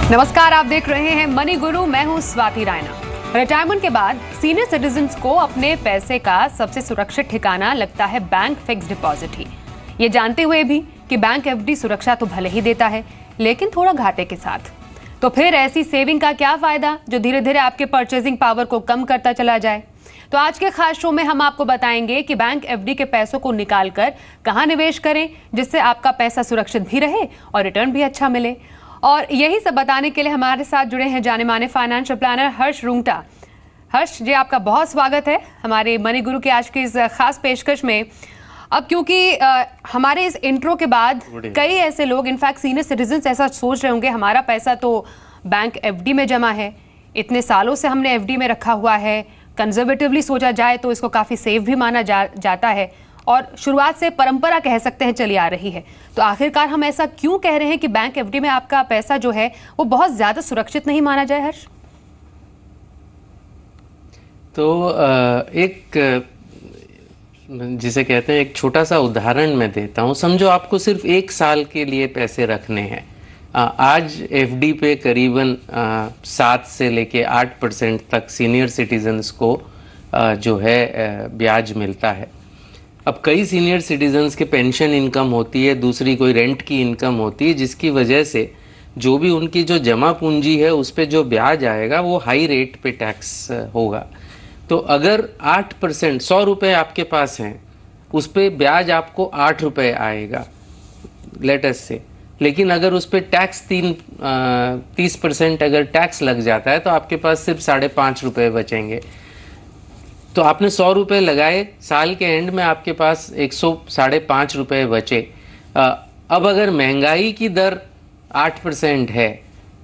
नमस्कार, आप देख रहे हैं मनी गुरु। मैं हूं स्वाति रायना। रिटायरमेंट के बाद सीनियर सिटीजन्स को अपने पैसे का सबसे सुरक्षित ठिकाना लगता है बैंक फिक्स डिपॉजिट ही। ये जानते हुए भी कि बैंक एफडी सुरक्षा तो भले ही देता है, लेकिन थोड़ा घाटे के साथ। तो फिर ऐसी सेविंग का क्या फायदा जो धीरे धीरे आपके परचेजिंग पावर को कम करता चला जाए। तो आज के खास शो में हम आपको बताएंगे कि बैंक एफडी के पैसों को निकालकर कहां निवेश करें जिससे आपका पैसा सुरक्षित भी रहे और रिटर्न भी अच्छा मिले। और यही सब बताने के लिए हमारे साथ जुड़े हैं जाने माने फाइनेंशियल प्लानर हर्ष रुंगटा। हर्ष जी, आपका बहुत स्वागत है हमारे मनी गुरु की आज की इस खास पेशकश में। अब क्योंकि हमारे इस इंट्रो के बाद कई ऐसे लोग, इनफैक्ट सीनियर सिटीजन्स, ऐसा सोच रहे होंगे हमारा पैसा तो बैंक एफडी में जमा है, इतने सालों से हमने एफडी में रखा हुआ है, कंजर्वेटिवली सोचा जाए तो इसको काफ़ी सेफ भी माना जाता है और शुरुआत से परंपरा कह सकते हैं चली आ रही है। तो आखिरकार हम ऐसा क्यों कह रहे हैं कि बैंक एफडी में आपका पैसा जो है वो बहुत ज़्यादा सुरक्षित नहीं माना जाए हर्ष? तो एक जिसे कहते हैं एक छोटा सा उदाहरण मैं देता हूँ। समझो आपको सिर्फ 1 साल के लिए पैसे रखने हैं। आज एफडी पे करीबन 7 से लेके 8% तक सीनियर सिटीजन्स को जो है ब्याज मिलता है। अब कई सीनियर सिटीजन्स के पेंशन इनकम होती है, दूसरी कोई रेंट की इनकम होती है, जिसकी वजह से जो भी उनकी जो जमा पूंजी है उस पे जो ब्याज आएगा वो हाई रेट पे टैक्स होगा। तो अगर 8% 100 रुपये आपके पास हैं, उस पे ब्याज आपको 8 रुपये आएगा लेटेस्ट से, लेकिन अगर उस पे टैक्स 30% अगर टैक्स लग जाता है तो आपके पास सिर्फ 5.5 रुपये बचेंगे। तो आपने 100 रुपये लगाए, साल के एंड में आपके पास 105 रुपये बचे। अब अगर महंगाई की दर 8% है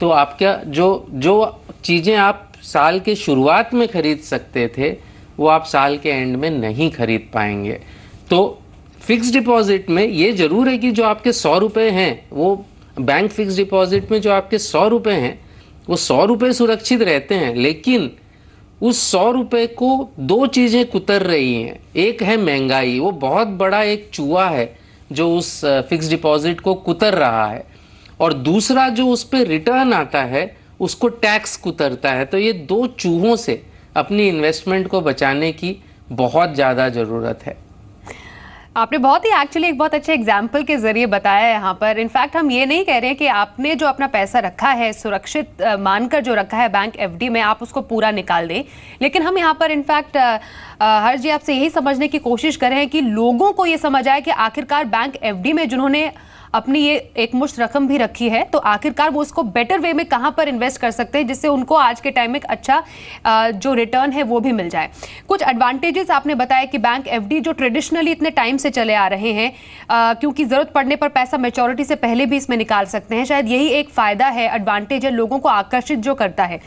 तो आपका जो चीज़ें आप साल के शुरुआत में खरीद सकते थे वो आप साल के एंड में नहीं खरीद पाएंगे। तो फिक्स डिपॉजिट में ये जरूर है कि जो आपके 100 रुपये हैं वो बैंक फिक्स डिपॉजिट में जो आपके 100 रुपये हैं वो 100 रुपये सुरक्षित रहते हैं, लेकिन उस 100 रुपये को 2 चीज़ें कुतर रही हैं। एक है महंगाई, वो बहुत बड़ा एक चूहा है जो उस फिक्स डिपॉजिट को कुतर रहा है, और दूसरा जो उस पर रिटर्न आता है उसको टैक्स कुतरता है। तो ये 2 चूहों से अपनी इन्वेस्टमेंट को बचाने की बहुत ज़्यादा ज़रूरत है। आपने बहुत ही एक्चुअली एक बहुत अच्छे एग्जाम्पल के जरिए बताया है यहाँ पर। इनफैक्ट हम ये नहीं कह रहे हैं कि आपने जो अपना पैसा रखा है सुरक्षित मानकर जो रखा है बैंक एफडी में, आप उसको पूरा निकाल दें, लेकिन हम यहाँ पर इनफैक्ट हर्ष जी आपसे यही समझने की कोशिश कर रहे हैं कि लोगों को ये समझ आए कि आखिरकार बैंक एफडी में जिन्होंने अपनी ये एक मुश्त रकम भी रखी है तो आखिरकार वो उसको बेटर वे में कहाँ पर इन्वेस्ट कर सकते हैं जिससे उनको आज के टाइम में एक अच्छा जो रिटर्न है वो भी मिल जाए। कुछ एडवांटेजेस आपने बताया कि बैंक एफडी जो ट्रेडिशनली इतने टाइम से चले आ रहे हैं, क्योंकि ज़रूरत पड़ने पर पैसा मैच्योरिटी से पहले भी इसमें निकाल सकते हैं, शायद यही एक फ़ायदा है, एडवांटेज है, लोगों को आकर्षित जो करता है।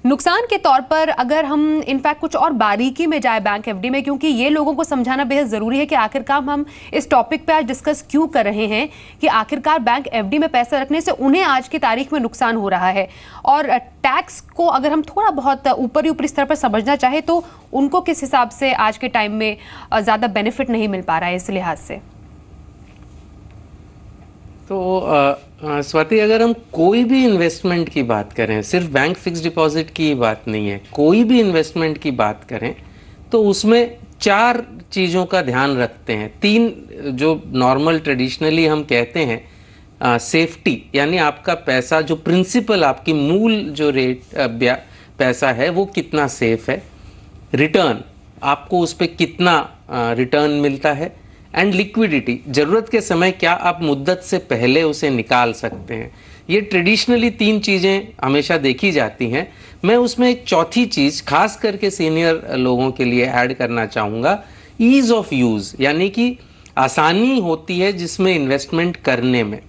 नुकसान के तौर पर अगर हम इनफैक्ट कुछ और बारीकी में जाए बैंक एफडी में, क्योंकि ये लोगों को समझाना बेहद ज़रूरी है कि आखिरकार हम इस टॉपिक पे आज डिस्कस क्यों कर रहे हैं कि आखिरकार बैंक एफडी में पैसा रखने से उन्हें आज की तारीख में नुकसान हो रहा है, और टैक्स को अगर हम थोड़ा बहुत ऊपरी स्तर पर समझना चाहे तो उनको किस हिसाब से आज के टाइम में ज़्यादा बेनिफिट नहीं मिल पा रहा है इस लिहाज से। तो स्वाति, अगर हम कोई भी इन्वेस्टमेंट की बात करें, सिर्फ बैंक फिक्स डिपॉजिट की बात नहीं है, कोई भी इन्वेस्टमेंट की बात करें तो उसमें 4 चीज़ों का ध्यान रखते हैं। 3 जो नॉर्मल ट्रेडिशनली हम कहते हैं, सेफ्टी, यानी आपका पैसा जो प्रिंसिपल आपकी मूल जो रेट पैसा है वो कितना सेफ है, रिटर्न आपको उस पर कितना रिटर्न मिलता है, एंड लिक्विडिटी, ज़रूरत के समय क्या आप मुद्दत से पहले उसे निकाल सकते हैं। ये ट्रेडिशनली 3 चीज़ें हमेशा देखी जाती हैं। मैं उसमें एक चौथी चीज़ खास करके सीनियर लोगों के लिए ऐड करना चाहूँगा, ईज़ ऑफ यूज़, यानी कि आसानी होती है जिसमें इन्वेस्टमेंट करने में।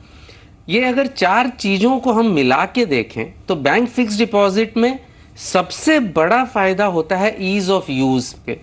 ये अगर 4 चीज़ों को हम मिला के देखें तो बैंक फिक्स डिपॉजिट में सबसे बड़ा फ़ायदा होता है ईज़ ऑफ यूज़ पे।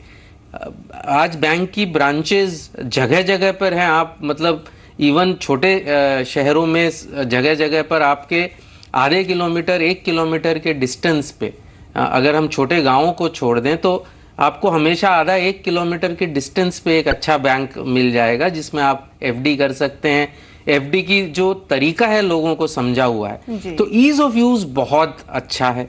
आज बैंक की ब्रांचेस जगह जगह पर हैं, आप मतलब इवन छोटे शहरों में जगह जगह पर आपके आधे किलोमीटर 1 किलोमीटर के डिस्टेंस पे, अगर हम छोटे गांवों को छोड़ दें तो आपको हमेशा आधा 1 किलोमीटर के डिस्टेंस पे एक अच्छा बैंक मिल जाएगा जिसमें आप एफडी कर सकते हैं, एफडी की जो तरीका है लोगों को समझा हुआ है। तो ईज ऑफ यूज बहुत अच्छा है।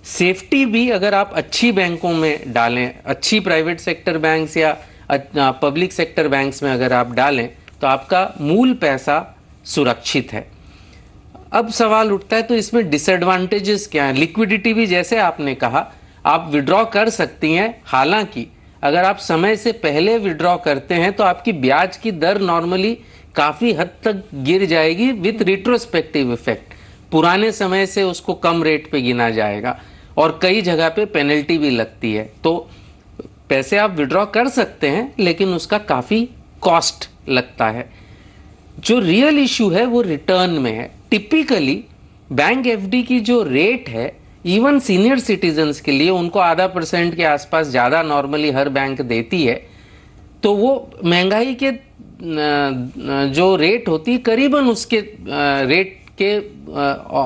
सेफ्टी भी अगर आप अच्छी बैंकों में डालें, अच्छी प्राइवेट सेक्टर बैंक्स या पब्लिक सेक्टर बैंक्स में अगर आप डालें, तो आपका मूल पैसा सुरक्षित है। अब सवाल उठता है तो इसमें डिसएडवांटेजेस क्या हैं? लिक्विडिटी भी जैसे आपने कहा आप विड्रॉ कर सकती हैं, हालांकि अगर आप समय से पहले विड्रॉ करते हैं तो आपकी ब्याज की दर नॉर्मली काफी हद तक गिर जाएगी विथ रिट्रोस्पेक्टिव इफेक्ट। पुराने समय से उसको कम रेट पे गिना जाएगा और कई जगह पे पेनल्टी भी लगती है। तो पैसे आप विड्रॉ कर सकते हैं लेकिन उसका काफी कॉस्ट लगता है। जो रियल इशू है वो रिटर्न में है। टिपिकली बैंक एफडी की जो रेट है, इवन सीनियर सिटीजन्स के लिए उनको 0.5% के आसपास ज़्यादा नॉर्मली हर बैंक देती है, तो वो महंगाई के जो रेट होती है करीबन उसके रेट के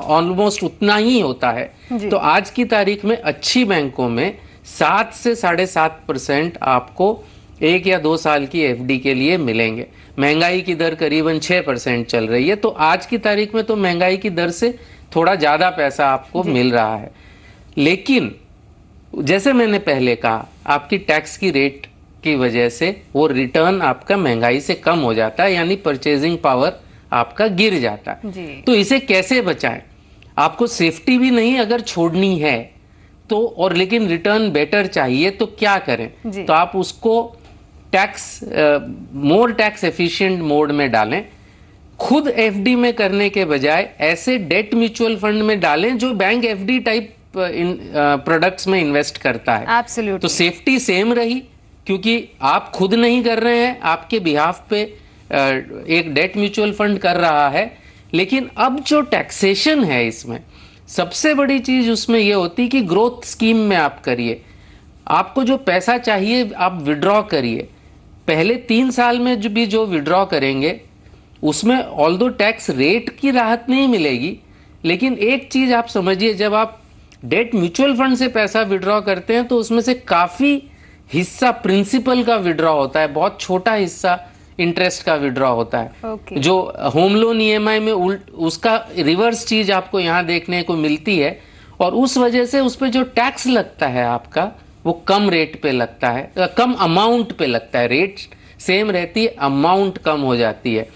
ऑलमोस्ट उतना ही होता है। तो आज की तारीख में अच्छी बैंकों में 7 से 7.5% आपको 1 या 2 साल की एफडी के लिए मिलेंगे। महंगाई की दर करीबन 6% चल रही है, तो आज की तारीख में तो महंगाई की दर से थोड़ा ज़्यादा पैसा आपको मिल रहा है। लेकिन जैसे मैंने पहले कहा, आपकी टैक्स की रेट की वजह से वो रिटर्न आपका महंगाई से कम हो जाता है, यानी परचेजिंग पावर आपका गिर जाता है। तो इसे कैसे बचाएं? आपको सेफ्टी भी नहीं अगर छोड़नी है तो, और लेकिन रिटर्न बेटर चाहिए, तो क्या करें? तो आप उसको मोर टैक्स एफिशिएंट मोड में डालें। खुद एफडी में करने के बजाय ऐसे डेट म्यूचुअल फंड में डालें जो बैंक एफडी टाइप प्रोडक्ट्स में इन्वेस्ट करता है। Absolutely. तो सेफ्टी सेम रही, क्योंकि आप खुद नहीं कर रहे हैं, आपके बिहाफ पे एक डेट म्यूचुअल फंड कर रहा है। लेकिन अब जो टैक्सेशन है इसमें सबसे बड़ी चीज उसमें यह होती कि ग्रोथ स्कीम में आप करिए। आपको जो पैसा चाहिए आप विड्रॉ करिए। पहले 3 साल में जो विड्रॉ करेंगे उसमें ऑल्दो टैक्स रेट की राहत नहीं मिलेगी, लेकिन एक चीज आप समझिए, जब आप डेट म्यूचुअल फंड से पैसा विड्रॉ करते हैं तो उसमें से काफी हिस्सा प्रिंसिपल का विड्रॉ होता है, बहुत छोटा हिस्सा इंटरेस्ट का विड्रॉ होता है। जो होम लोन ईएमआई में उसका रिवर्स चीज आपको यहाँ देखने को मिलती है, और उस वजह से उस पर जो टैक्स लगता है आपका वो कम रेट पे लगता है, कम अमाउंट पे लगता है। रेट सेम रहती है, अमाउंट कम हो जाती है।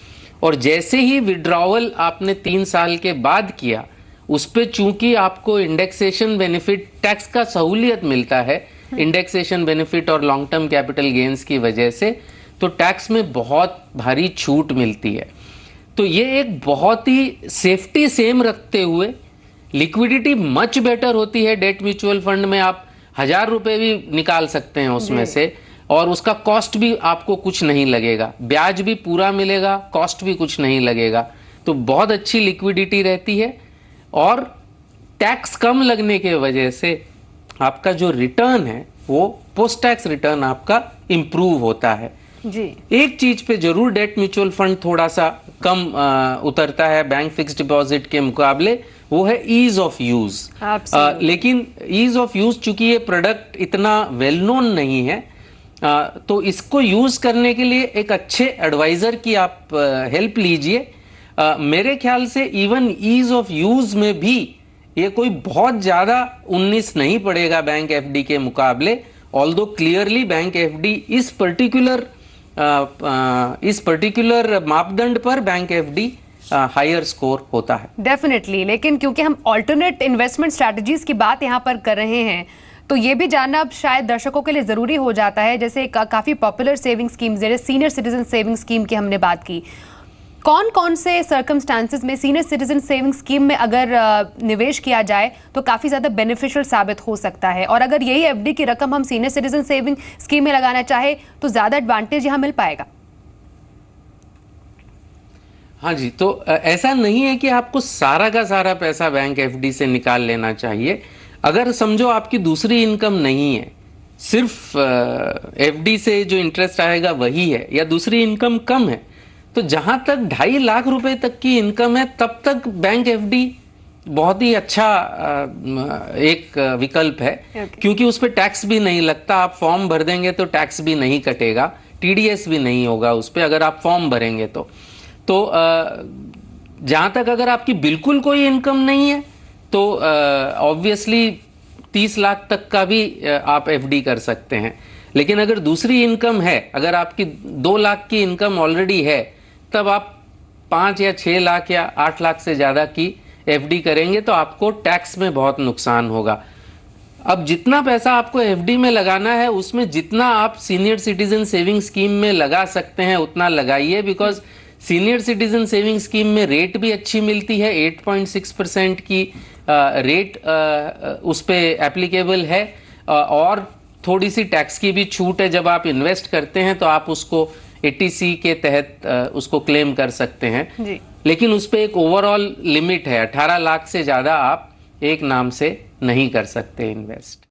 और जैसे ही विड्रॉवल आपने 3 साल के बाद किया, उस पे चूंकि आपको इंडेक्सेशन बेनिफिट टैक्स का सहूलियत मिलता है, इंडेक्सेशन बेनिफिट और लॉन्ग टर्म कैपिटल गेन्स की वजह से, तो टैक्स में बहुत भारी छूट मिलती है। तो ये एक बहुत ही सेफ्टी सेम रखते हुए, लिक्विडिटी मच बेटर होती है। डेट म्यूचुअल फंड में आप 1000 रुपए भी निकाल सकते हैं उसमें से, और उसका कॉस्ट भी आपको कुछ नहीं लगेगा, ब्याज भी पूरा मिलेगा, कॉस्ट भी कुछ नहीं लगेगा। तो बहुत अच्छी लिक्विडिटी रहती है, और टैक्स कम लगने के वजह से आपका जो रिटर्न है वो पोस्ट टैक्स रिटर्न आपका इंप्रूव होता है। एक चीज पे जरूर डेट म्यूचुअल फंड थोड़ा सा कम उतरता है बैंक फिक्स्ड डिपॉजिट के मुकाबले, वो है ईज ऑफ यूज। लेकिन ईज ऑफ यूज चूंकि ये प्रोडक्ट इतना वेल नोन नहीं है, तो इसको यूज करने के लिए एक अच्छे एडवाइजर की आप हेल्प लीजिए। मेरे ख्याल से इवन ईज ऑफ यूज में भी ये कोई बहुत ज्यादा 19 नहीं पड़ेगा बैंक एफडी के मुकाबले, ऑल्दो क्लियरली बैंक एफडी इस पर्टिकुलर मापदंड पर बैंक एफडी हायर स्कोर होता है। डेफिनेटली, लेकिन क्योंकि हम ऑल्टरनेट इन्वेस्टमेंट स्ट्रैटेजीज की बात यहाँ पर कर रहे हैं, तो ये भी जानना अब शायद दर्शकों के लिए जरूरी हो जाता है। जैसे काफी पॉपुलर सेविंग स्कीम, जैसे सीनियर सिटीजन सेविंग स्कीम की हमने बात की, कौन कौन से सर्कमस्टांसेस में सीनियर सिटीजन सेविंग स्कीम में अगर निवेश किया जाए तो काफी ज्यादा बेनिफिशियल साबित हो सकता है, और अगर यही एफडी की रकम हम सीनियर सिटीजन सेविंग स्कीम में लगाना चाहे तो ज्यादा एडवांटेज यहाँ मिल पाएगा? हाँ जी, तो ऐसा नहीं है कि आपको सारा का सारा पैसा बैंक एफडी से निकाल लेना चाहिए। अगर समझो आपकी दूसरी इनकम नहीं है, सिर्फ एफडी से जो इंटरेस्ट आएगा वही है, या दूसरी इनकम कम है, तो जहां तक 2.5 लाख रुपए तक की इनकम है तब तक बैंक एफडी बहुत ही अच्छा एक विकल्प है। क्योंकि उस पर टैक्स भी नहीं लगता, आप फॉर्म भर देंगे तो टैक्स भी नहीं कटेगा, टीडीएस भी नहीं होगा उस पर अगर आप फॉर्म भरेंगे तो जहाँ तक अगर आपकी बिल्कुल कोई इनकम नहीं है तो ऑब्वियसली 30 लाख तक का भी आप एफडी कर सकते हैं। लेकिन अगर दूसरी इनकम है, अगर आपकी 2 लाख की इनकम ऑलरेडी है, तब आप 5 या 6 लाख या 8 लाख से ज़्यादा की एफडी करेंगे तो आपको टैक्स में बहुत नुकसान होगा। अब जितना पैसा आपको एफडी में लगाना है उसमें जितना आप सीनियर सिटीजन सेविंग स्कीम में लगा सकते हैं उतना लगाइए, because senior citizen saving scheme में रेट भी अच्छी मिलती है। 8.6% की रेट उस पे एप्लीकेबल है और थोड़ी सी टैक्स की भी छूट है। जब आप इन्वेस्ट करते हैं तो आप उसको 80C के तहत उसको क्लेम कर सकते हैं जी। लेकिन उस पर एक ओवरऑल लिमिट है, 18 लाख से ज़्यादा आप एक नाम से नहीं कर सकते इन्वेस्ट।